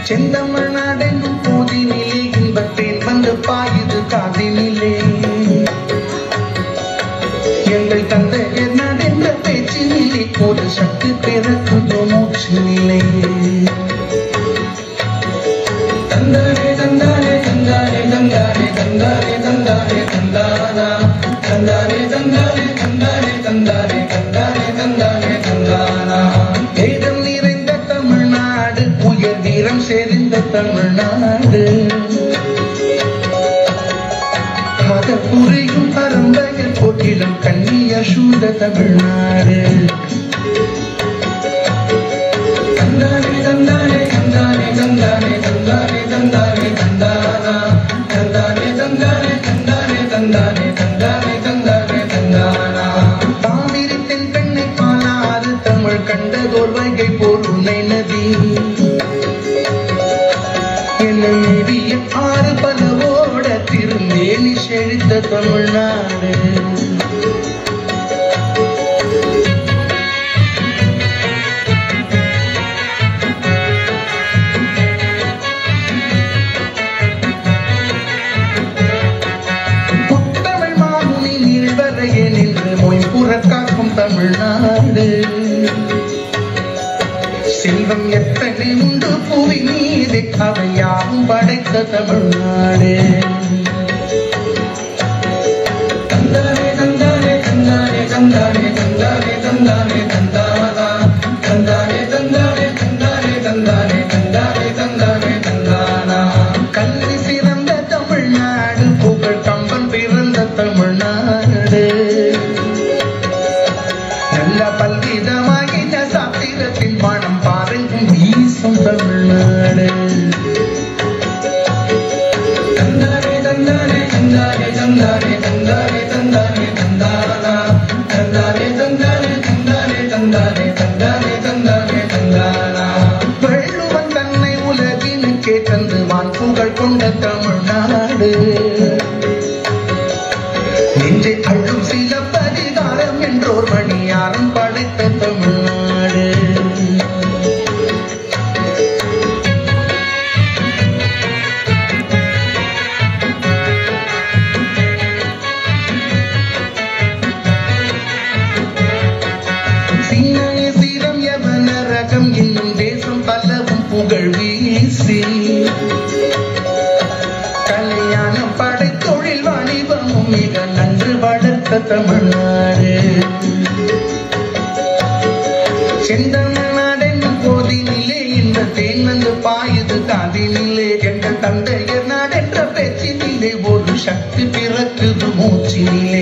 செந்தமிழ்நாடென்னும் போதினிலே இன்பத்தேன் வந்து பாயுது காதினிலே. எங்கள் தந்தையர் நாடென்ற பேச்சினிலே ஒரு சக்தி பிறக்குதோ மூச்சினிலே. தந்தானே தந்தானே தந்தானே தந்தானே தந்தானே தந்தானே தந்தானா தந்தானே தந்தானே தந்தானே தந்தானே தந்தானே தந்தானே தந்தானா. வேதம் நிறைந்த தமிழ்நாடு, உயர் வீரம் செறிந்த தமிழ்நாடு, மத புரியும் பரம்பரையில் போட்டிலும் கண்ணிய சூழ்ந்த தமிழ்நாடு. தந்தானே தந்தானே தந்தானே தந்தானே தந்தானே தந்தானே தந்தானா தந்தானே தந்தானே தந்தானே தந்தானே தந்தானே தந்தானே தந்தானா. காவிரி தென் பெண்ணை பாலாறு தமிழ் கண்டதோர் வைகை பொருளை நதி என்ன நெறிய ஆறு பலவோட திருந்தேனி செழித்த தமிழ்நாடு. புத்தமிழ் மாமுனி நீழ்வரையே நின்று மொய்புறக்காக்கும் தமிழ்நாடு. செல்வம் எத்தனை உண்டு புவி மீது அவை யாவும் படைத்த தமிழ்நாடு. தந்தானே தந்தானே தந்தானே தந்தானே தந்தானே தந்தானே தந்தானா தந்தானே தந்தானே தந்தானே தந்தானே தந்தானே தந்தானே தந்தானா. கல்வி சிறந்த தமிழ்நாடு, புகழ் கம்பன் பிறந்த தமிழ்நாடு, நல்ல பல்விதமாகின சாத்திரத்தின் மனம் பாறைக்கும் வீசும் தமிழ்நாடு. தந்தானே தந்தானே தந்தானே தந்தானே தந்தானே தந்தானே தந்தானா தந்தானே தந்தானே தந்தானே தந்தானே தந்தானே தந்தானே தந்தானா. வள்ளுவன் தன்னை உலகினுக்கே தந்து வான் புகழ் கொண்ட தமிழ்நாடு, நெஞ்சை அள்ளும் சிலப்பதிகாரம் என்றோர் மணியாரம் படைத்த தமிழ்நாடு. சீனே சீரம் யவன ரகம் இன்னும் தேசம் பலவும் புகழ் வீசி கல்யாணம் படை தொழில் வாணிபமும் மிக நன்று வளர்த்த தமிழ்நாடு. செந்தமிழ்நாடென்னும் போதினிலே இந்த தேன் வந்து பாயுது காதினிலே. எங்கள் தந்தையர் நாடென்ற பேச்சினிலே ஒரு சக்தி பிறக்குது மூச்சினிலே.